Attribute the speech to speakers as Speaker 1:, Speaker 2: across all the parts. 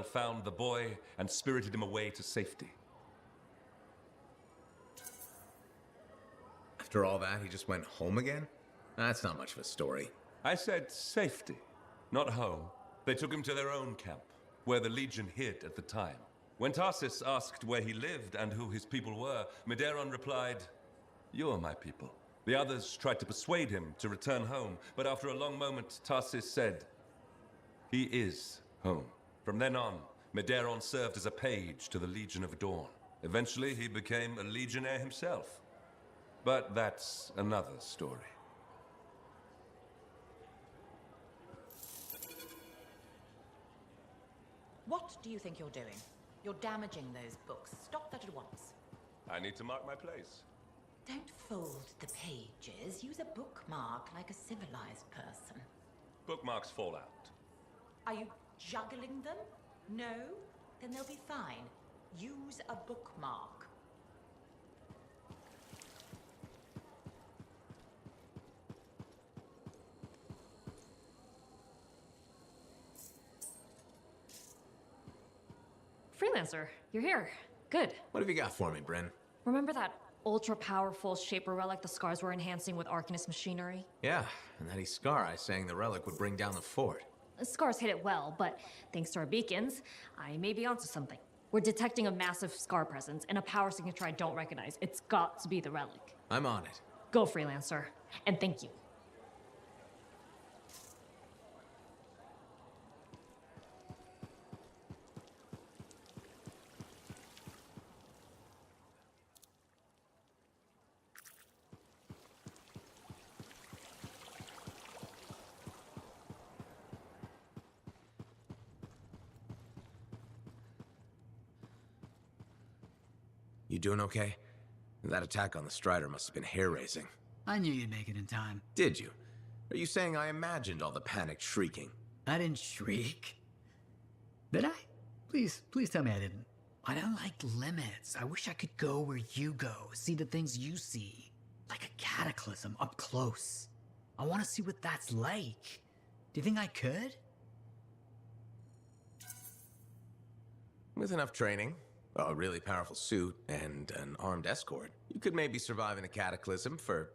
Speaker 1: found the boy and spirited him away to safety.
Speaker 2: After all that, he just went home again? That's not much of a story.
Speaker 1: I said safety, not home. They took him to their own camp, where the Legion hid at the time. When Tarsis asked where he lived and who his people were, Medeiros replied, "You are my people." The others tried to persuade him to return home, but after a long moment, Tarsis said, "He is home." From then on, Medeiros served as a page to the Legion of Dawn. Eventually, he became a legionnaire himself. But that's another story.
Speaker 3: What do you think you're doing? You're damaging those books. Stop that at once.
Speaker 1: I need to mark my place.
Speaker 3: Don't fold the pages. Use a bookmark like a civilized person.
Speaker 1: Bookmarks fall out.
Speaker 3: Are you juggling them? No? Then they'll be fine. Use a bookmark.
Speaker 4: Freelancer, you're here. Good.
Speaker 2: What have you got for me, Bryn?
Speaker 4: Remember that ultra-powerful Shaper relic the Scars were enhancing with Arcanist machinery?
Speaker 2: Yeah, and that Scar I saying the relic would bring down the fort.
Speaker 4: The Scars hit it well, but thanks to our beacons, I may be onto something. We're detecting a massive Scar presence and a power signature I don't recognize. It's got to be the relic.
Speaker 2: I'm on it.
Speaker 4: Go, Freelancer. And thank you.
Speaker 2: You doing okay? That attack on the Strider must have been hair-raising.
Speaker 5: I knew you'd make it in time.
Speaker 2: Did you? Are you saying I imagined all the panicked shrieking?
Speaker 5: I didn't shriek. Did I? Please tell me I didn't. I don't like limits. I wish I could go where you go, see the things you see. Like a cataclysm up close. I want to see what that's like. Do you think I could?
Speaker 2: With enough training, a really powerful suit, and an armed escort, you could maybe survive in a cataclysm for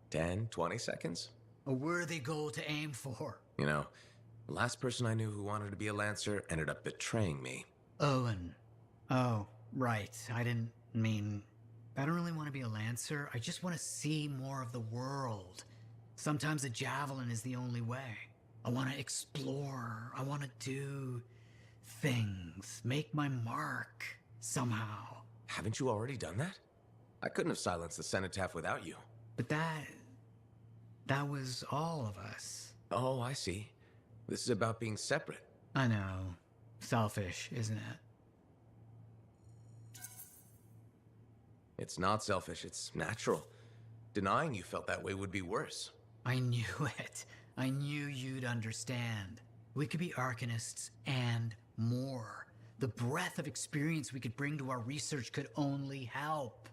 Speaker 2: 10, 20 seconds.
Speaker 5: A worthy goal to aim for.
Speaker 2: You know, the last person I knew who wanted to be a Lancer ended up betraying me.
Speaker 5: Owen. Oh, right. I didn't mean... I don't really want to be a Lancer. I just want to see more of the world. Sometimes a javelin is the only way. I want to explore. I want to do things. Make my mark. Somehow.
Speaker 2: Haven't you already done that? I couldn't have silenced the cenotaph without you.
Speaker 5: But that was all of us.
Speaker 2: Oh, I see. This is about being separate.
Speaker 5: I know. Selfish, isn't it?
Speaker 2: It's not selfish, it's natural. Denying you felt that way would be worse.
Speaker 5: I knew it. I knew you'd understand. We could be Arcanists and more. The breadth of experience we could bring to our research could only help.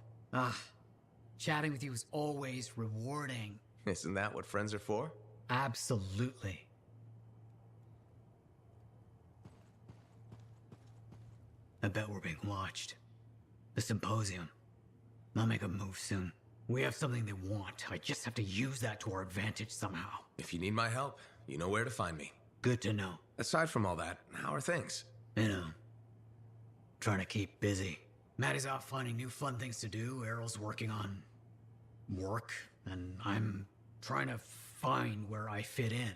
Speaker 5: Chatting with you is always rewarding.
Speaker 2: Isn't that what friends are for?
Speaker 5: Absolutely. I bet we're being watched. The symposium. I'll make a move soon. We have something they want. I just have to use that to our advantage somehow.
Speaker 2: If you need my help, you know where to find me.
Speaker 5: Good to know.
Speaker 2: Aside from all that, how are things?
Speaker 5: You know, trying to keep busy. Maddie's out finding new fun things to do. Errol's working on work, and I'm trying to find where I fit in,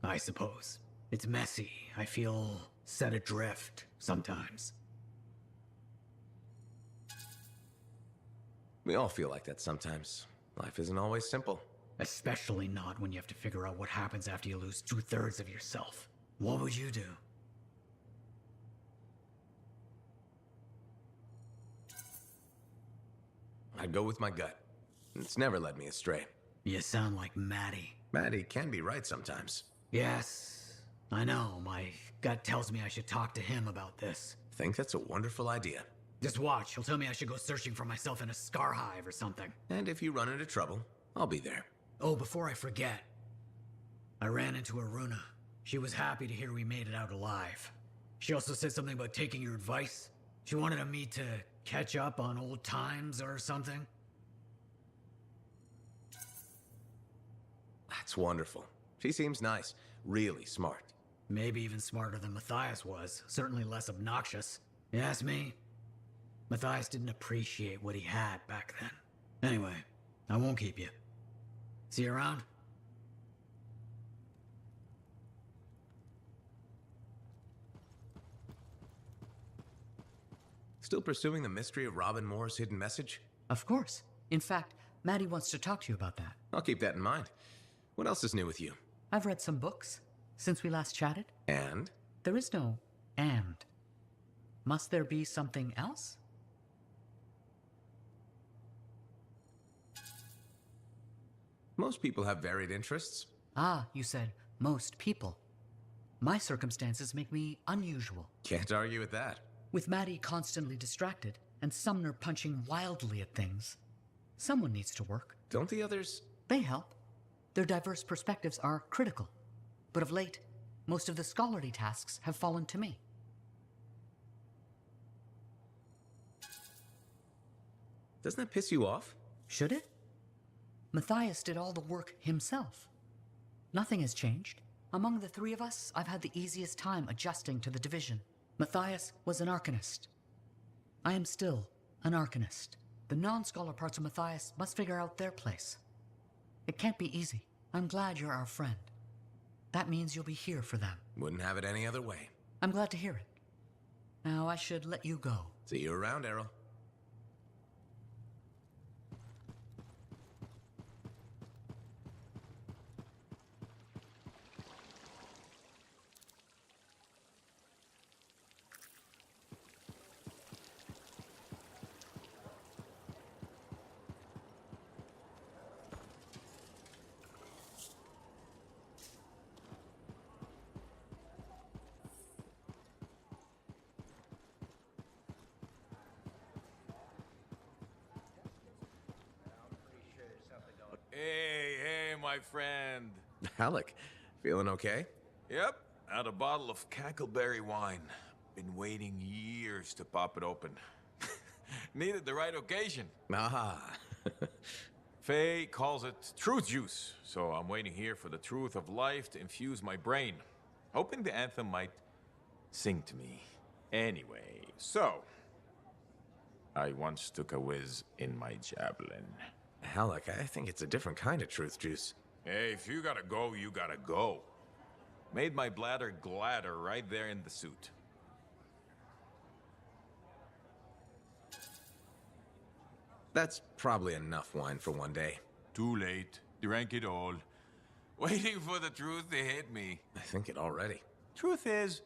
Speaker 5: I suppose. It's messy. I feel set adrift sometimes.
Speaker 2: We all feel like that sometimes. Life isn't always simple.
Speaker 5: Especially not when you have to figure out what happens after you lose 2/3 of yourself. What would you do?
Speaker 2: I'd go with my gut. It's never led me astray.
Speaker 5: You sound like Maddie.
Speaker 2: Maddie can be right sometimes.
Speaker 5: Yes, I know. My gut tells me I should talk to him about this.
Speaker 2: Think that's a wonderful idea.
Speaker 5: Just watch. He'll tell me I should go searching for myself in a scar hive or something.
Speaker 2: And if you run into trouble, I'll be there.
Speaker 5: Oh, before I forget. I ran into Aruna. She was happy to hear we made it out alive. She also said something about taking your advice. She wanted me to catch up on old times or something.
Speaker 2: That's wonderful. She seems nice. Really smart.
Speaker 5: Maybe even smarter than Matthias was. Certainly less obnoxious. You ask me? Matthias didn't appreciate what he had back then. Anyway, I won't keep you. See you around?
Speaker 2: Still pursuing the mystery of Robin Moore's hidden message?
Speaker 6: Of course. In fact, Maddie wants to talk to you about that.
Speaker 2: I'll keep that in mind. What else is new with you?
Speaker 6: I've read some books since we last chatted.
Speaker 2: And?
Speaker 6: There is no and. Must there be something else?
Speaker 2: Most people have varied interests.
Speaker 6: Ah, you said most people. My circumstances make me unusual.
Speaker 2: Can't argue with that.
Speaker 6: With Maddie constantly distracted and Sumner punching wildly at things, someone needs to work.
Speaker 2: Don't the others?
Speaker 6: They help. Their diverse perspectives are critical. But of late, most of the scholarly tasks have fallen to me.
Speaker 2: Doesn't that piss you off?
Speaker 6: Should it? Matthias did all the work himself. Nothing has changed. Among the three of us, I've had the easiest time adjusting to the division. Matthias was an arcanist. I am still an arcanist. The non-scholar parts of Matthias must figure out their place. It can't be easy. I'm glad you're our friend. That means you'll be here for them.
Speaker 2: Wouldn't have it any other way.
Speaker 6: I'm glad to hear it. Now I should let you go.
Speaker 2: See you around, Errol.
Speaker 7: Hey, my friend.
Speaker 2: Halleck, feeling okay?
Speaker 7: Yep, had a bottle of cackleberry wine. Been waiting years to pop it open. Needed the right occasion.
Speaker 2: Ah.
Speaker 7: Faye calls it truth juice, so I'm waiting here for the truth of life to infuse my brain. Hoping the anthem might sing to me. Anyway, so... I once took a whiz in my javelin.
Speaker 2: Halleck, I think it's a different kind of truth juice.
Speaker 7: Hey, if you gotta go, you gotta go. Made my bladder gladder right there in the suit.
Speaker 2: That's probably enough wine for one day.
Speaker 7: Too late. Drank it all. Waiting for the truth to hit me.
Speaker 2: I think it already.
Speaker 7: Truth is,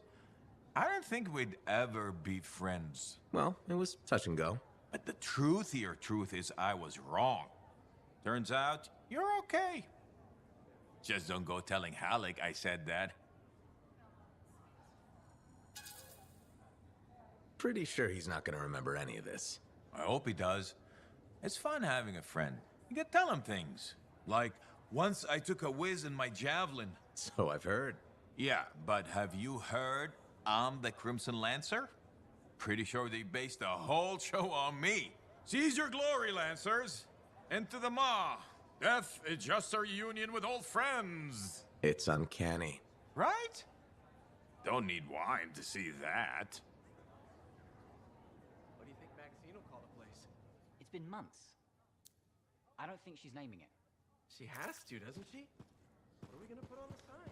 Speaker 7: I don't think we'd ever be friends.
Speaker 2: Well, it was touch and go.
Speaker 7: But the truthier truth is I was wrong. Turns out, you're okay. Just don't go telling Halleck I said that.
Speaker 2: Pretty sure he's not gonna remember any of this.
Speaker 7: I hope he does. It's fun having a friend. You can tell him things. Like, once I took a whiz in my javelin.
Speaker 2: So I've heard.
Speaker 7: Yeah, but have you heard I'm the Crimson Lancer? Pretty sure they based the whole show on me. Seize your glory, Lancers! Into the maw! Death is just our union with old friends!
Speaker 2: It's uncanny.
Speaker 7: Right? Don't need wine to see that.
Speaker 8: What do you think Maxine will call the place? It's been months. I don't think she's naming it.
Speaker 9: She has to, doesn't she? What are we gonna put on the sign?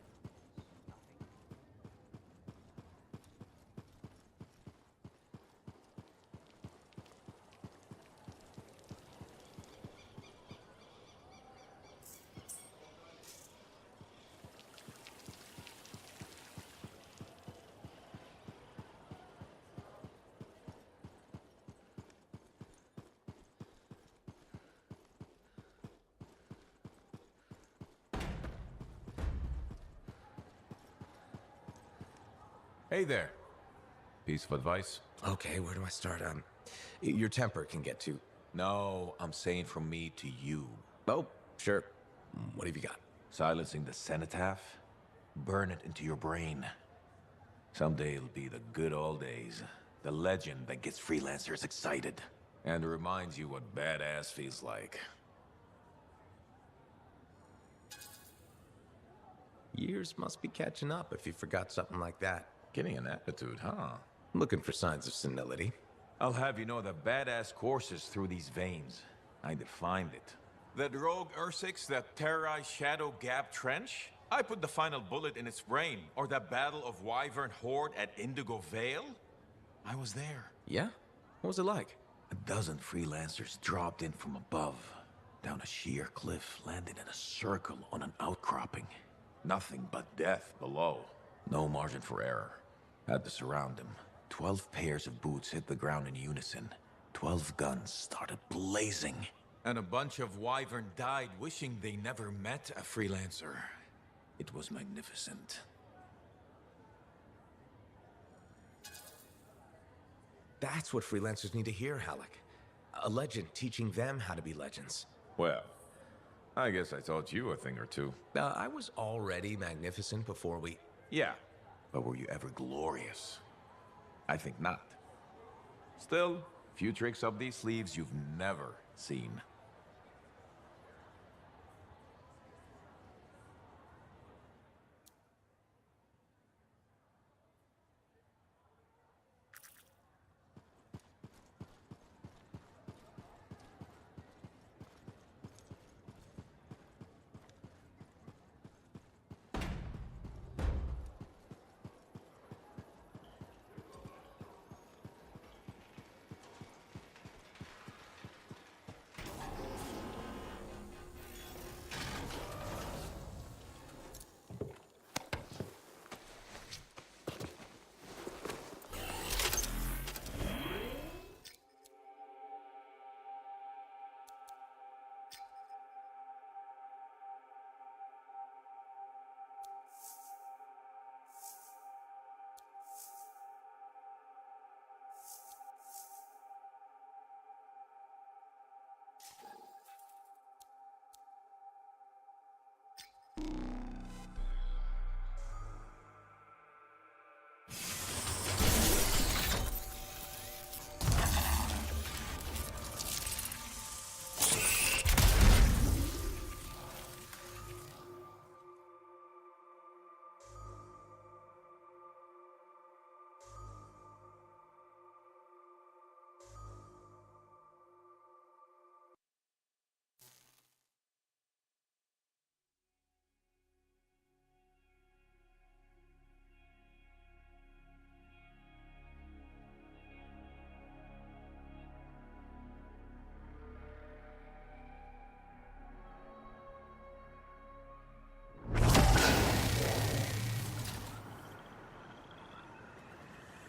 Speaker 7: Hey there. Piece of advice?
Speaker 2: Okay, where do I start? Your temper can get too...
Speaker 7: No, I'm saying from me to you.
Speaker 2: Oh, sure. What have you got?
Speaker 7: Silencing the cenotaph? Burn it into your brain. Someday it'll be the good old days. The legend that gets freelancers excited. And reminds you what badass feels like.
Speaker 2: Years must be catching up if you forgot something like that.
Speaker 7: Getting an attitude, huh?
Speaker 2: Looking for signs of senility.
Speaker 7: I'll have you know that badass courses through these veins. I defined it. That rogue Ursix that terrorized Shadow Gap Trench? I put the final bullet in its brain. Or that battle of Wyvern Horde at Indigo Vale? I was there.
Speaker 2: Yeah? What was it like?
Speaker 7: A dozen freelancers dropped in from above. Down a sheer cliff, landed in a circle on an outcropping. Nothing but death below. No margin for error. Had to surround them. 12 pairs of boots hit the ground in unison. 12 guns started blazing. And a bunch of Wyvern died wishing they never met a freelancer. It was magnificent.
Speaker 2: That's what freelancers need to hear, Halleck. A legend teaching them how to be legends.
Speaker 7: Well, I guess I taught you a thing or two.
Speaker 2: I was already magnificent before we...
Speaker 7: Yeah, but were you ever glorious? I think not. Still, few tricks up these sleeves you've never seen.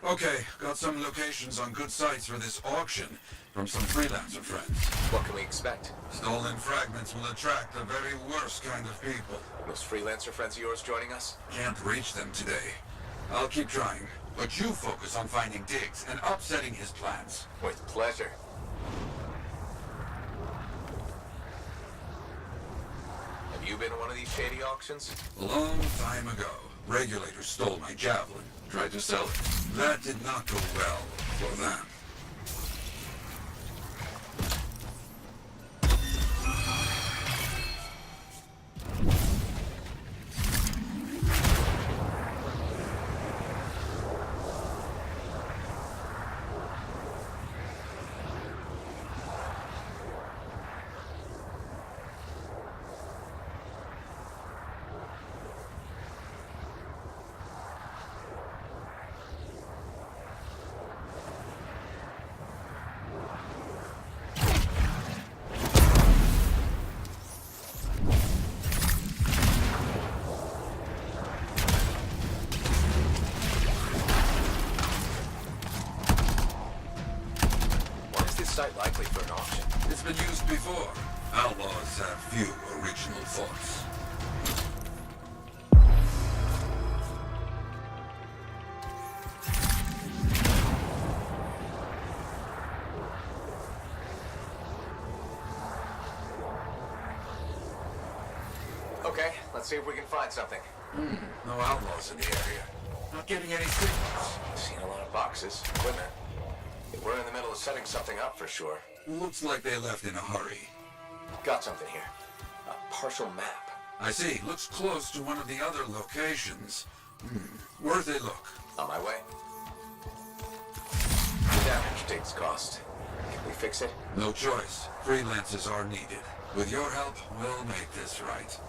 Speaker 10: Okay, got some locations on good sites for this auction from some freelancer friends.
Speaker 2: What can we expect?
Speaker 10: Stolen fragments will attract the very worst kind of people.
Speaker 2: Those freelancer friends of yours joining us?
Speaker 10: Can't reach them today. I'll keep trying, but you focus on finding Diggs and upsetting his plans.
Speaker 2: With pleasure. Have you been to one of these shady auctions?
Speaker 10: A long time ago, regulators stole my javelin, tried to sell it. That did not go well for them.
Speaker 2: Site likely for an auction?
Speaker 10: It's been used before. Outlaws have few original thoughts.
Speaker 2: Okay, let's see if we can find something.
Speaker 10: No outlaws in the area. Not getting any signals.
Speaker 2: Seen a lot of boxes, equipment. We're in the middle of setting something up for sure.
Speaker 10: Looks like they left in a hurry.
Speaker 2: Got something here. A partial map.
Speaker 10: I see. Looks close to one of the other locations. Worth a look.
Speaker 2: On my way. The damage Diggs cost. Can we fix it?
Speaker 10: No choice. Freelancers are needed. With your help, we'll make this right.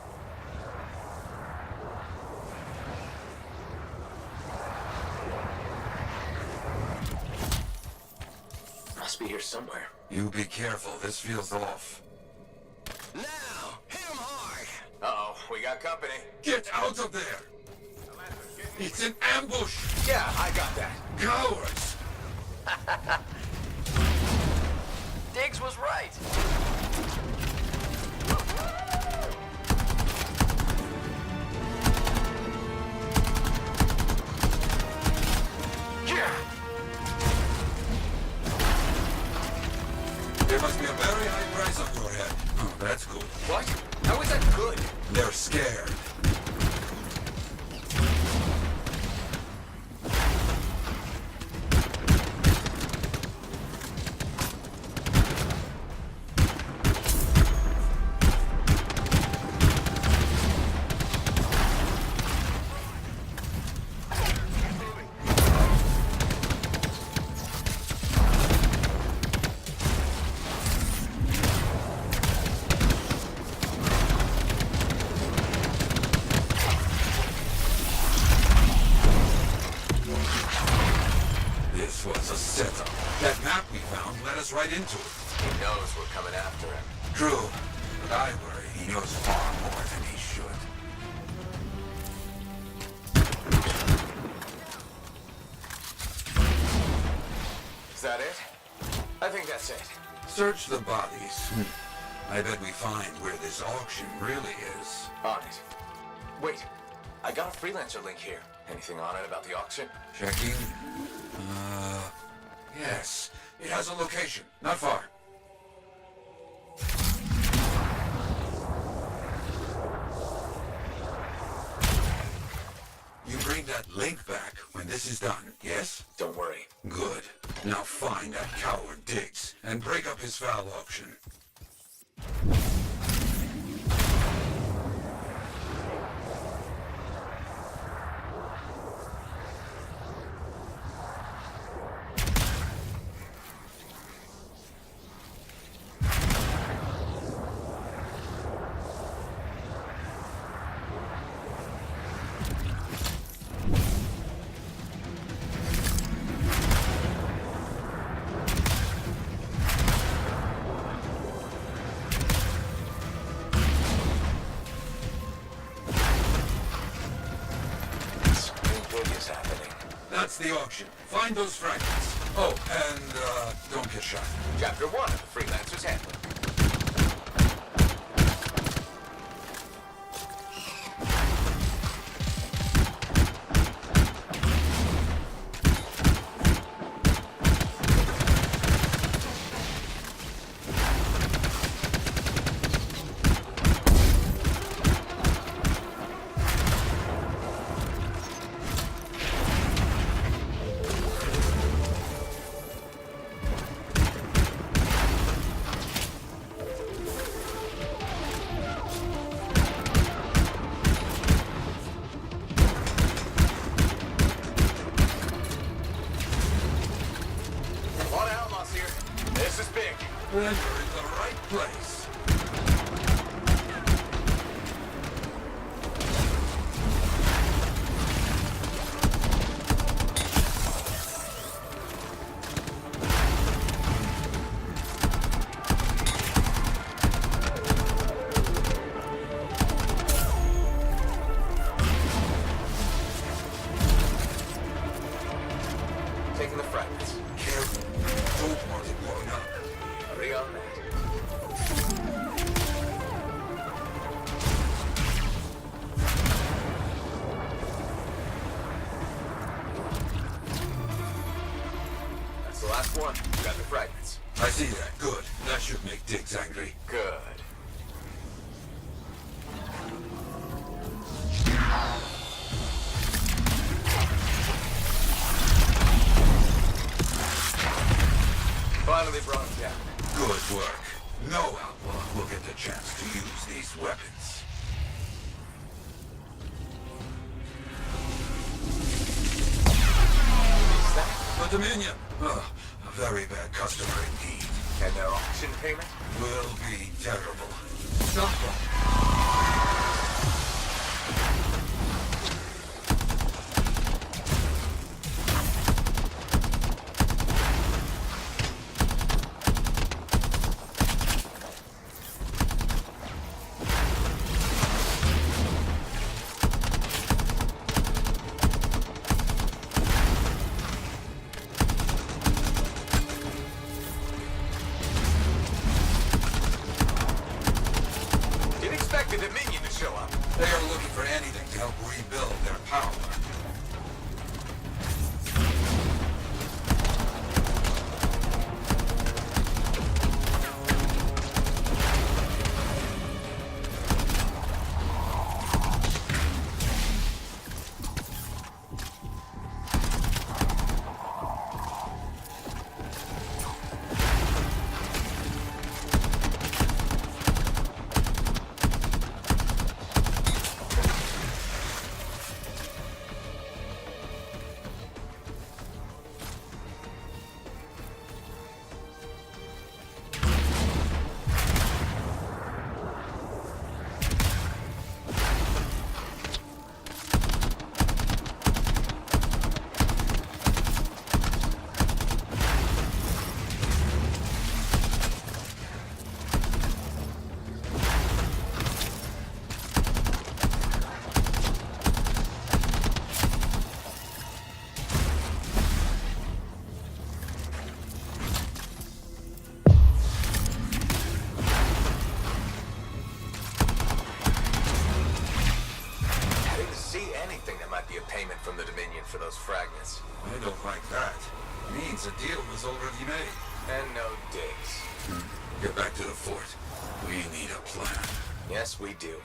Speaker 2: Must be here somewhere.
Speaker 10: You be careful. This feels off.
Speaker 2: Now! Hit him hard! Uh-oh, we got company.
Speaker 10: Get out of there! It's an ambush!
Speaker 2: Yeah, I got that.
Speaker 10: Cowards!
Speaker 2: Diggs was right.
Speaker 10: There must be a very high price on your head. Oh, that's good.
Speaker 2: What? How is that good?
Speaker 10: They're scared. This was a setup. That map we found led us right into it.
Speaker 2: He knows we're coming after him.
Speaker 10: True, but I worry he knows far more than he should.
Speaker 2: Is that it? I think that's it.
Speaker 10: Search the bodies. I bet we find where this auction really is.
Speaker 2: On it. Wait, I got a freelancer link here. Anything on it about the auction?
Speaker 10: Checking. Yes. It has a location. Not far. You bring that link back when this is done, yes?
Speaker 2: Don't worry.
Speaker 10: Good. Now find that coward Diggs and break up his foul auction. That's the auction. Find those fragments. Oh, and, don't get shot.
Speaker 2: Chapter 1 of the Freelancer's Handbook. This is big.
Speaker 10: Then you're in the right place.
Speaker 2: Taking the fragments.
Speaker 10: Careful. Don't want it blowing up.
Speaker 2: Hurry on that. That's the last one. Got the fragments.
Speaker 10: I see that. Good. That should make Diggs angry.
Speaker 2: Good. finally brought him down.
Speaker 10: Good work. No outlaw will get the chance to use these weapons.
Speaker 2: Is that
Speaker 10: The Dominion. A very bad customer indeed.
Speaker 2: and their auction payment?
Speaker 10: Will be terrible.
Speaker 2: Stop them. Didn't expect the Dominion to show up.
Speaker 10: They are looking for anything to help rebuild their power.
Speaker 2: I didn't see anything that might be a payment from the Dominion for those fragments.
Speaker 10: I don't like that. Means a deal was already made.
Speaker 2: And no digs.
Speaker 10: Get back to the fort. We need a plan.
Speaker 2: Yes, we do.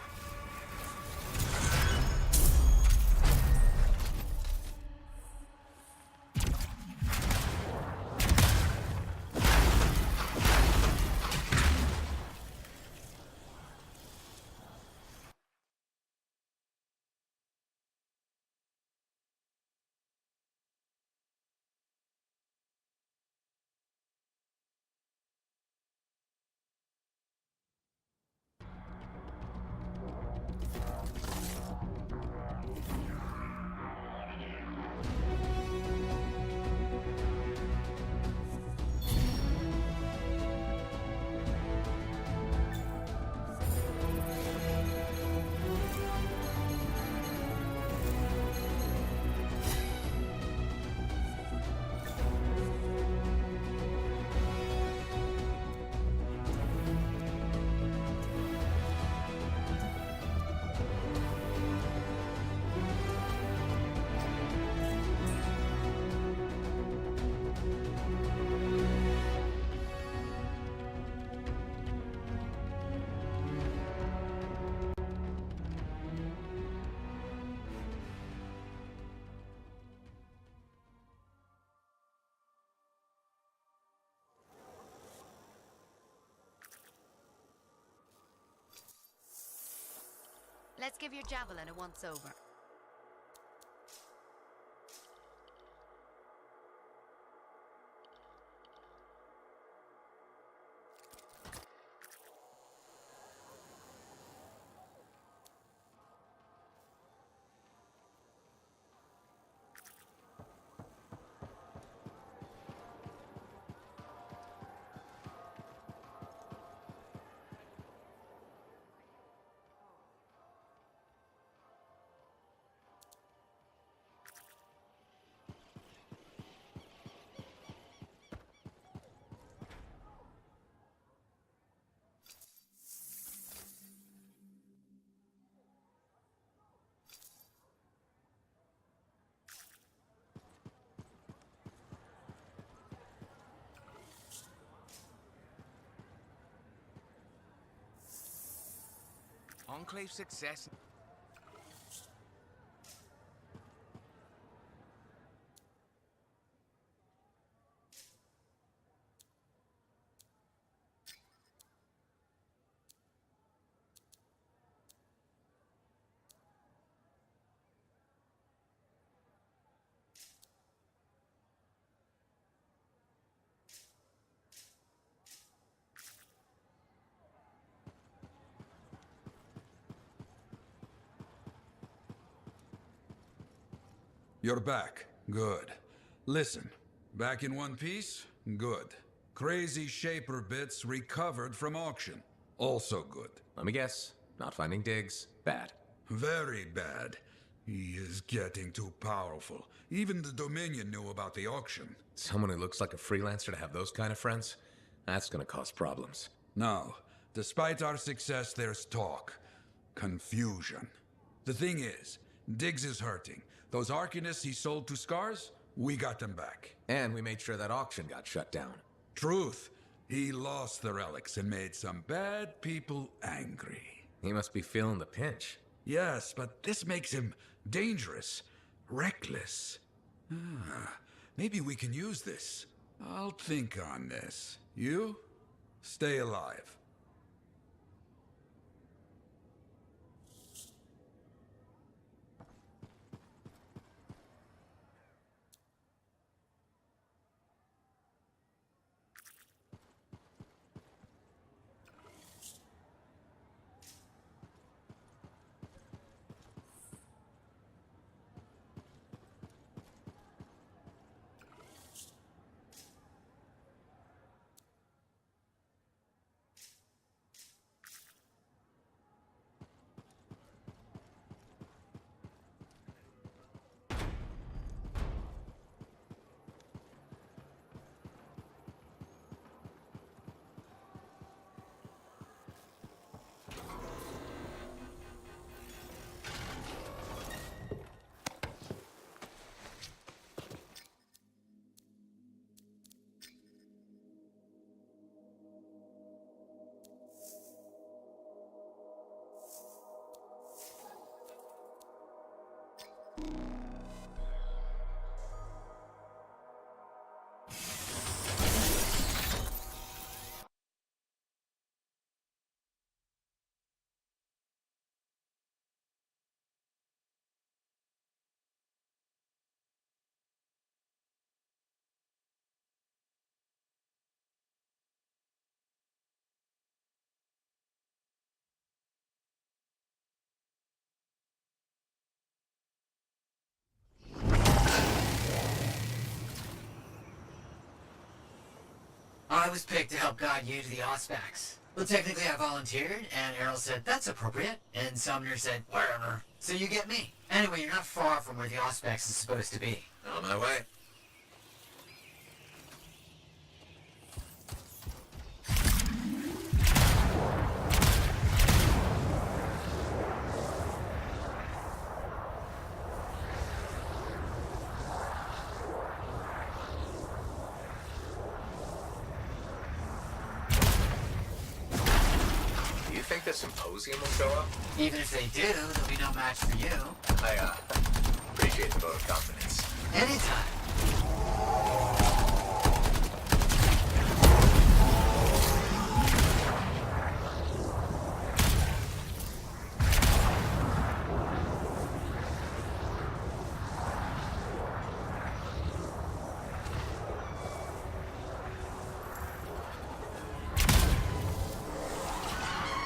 Speaker 11: Let's give your javelin a once-over.
Speaker 12: Enclave success.
Speaker 10: You're back. Good. Listen, back in one piece? Good. Crazy Shaper bits recovered from auction. Also good.
Speaker 2: Let me guess. Not finding Diggs. Bad.
Speaker 10: Very bad. He is getting too powerful. Even the Dominion knew about the auction.
Speaker 2: Someone who looks like a freelancer to have those kind of friends? That's gonna cause problems.
Speaker 10: Now, despite our success, there's talk. Confusion. The thing is, Diggs is hurting. Those Arcanists he sold to Scars, we got them back.
Speaker 2: And we made sure that auction got shut down.
Speaker 10: Truth. He lost the relics and made some bad people angry.
Speaker 2: He must be feeling the pinch.
Speaker 10: Yes, but this makes him dangerous. Reckless. Maybe we can use this. I'll think on this. You? Stay alive.
Speaker 5: I was picked to help guide you to the Auspex. Well, technically I volunteered, and Errol said, that's appropriate, and Sumner said, wherever. So you get me. Anyway, you're not far from where the Auspex is supposed to be.
Speaker 2: On my way. The symposium will show up?
Speaker 5: Even if they do, there'll be no match for you.
Speaker 2: I, appreciate the vote of confidence.
Speaker 5: Anytime.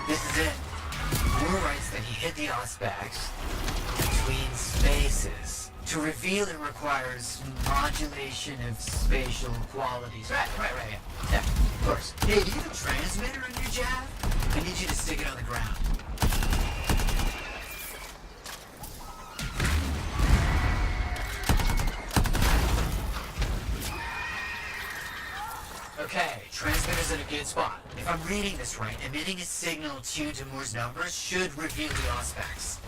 Speaker 5: This is it. Moore writes that he hid the Auspex between spaces. To reveal it requires modulation of spatial qualities. Right. Yeah, of course. Hey, do you have a transmitter in your Jav? I need you to stick it on the ground. Okay, transmitter's in a good spot. If I'm reading this right, emitting a signal tuned to Moore's numbers should reveal the Auspex.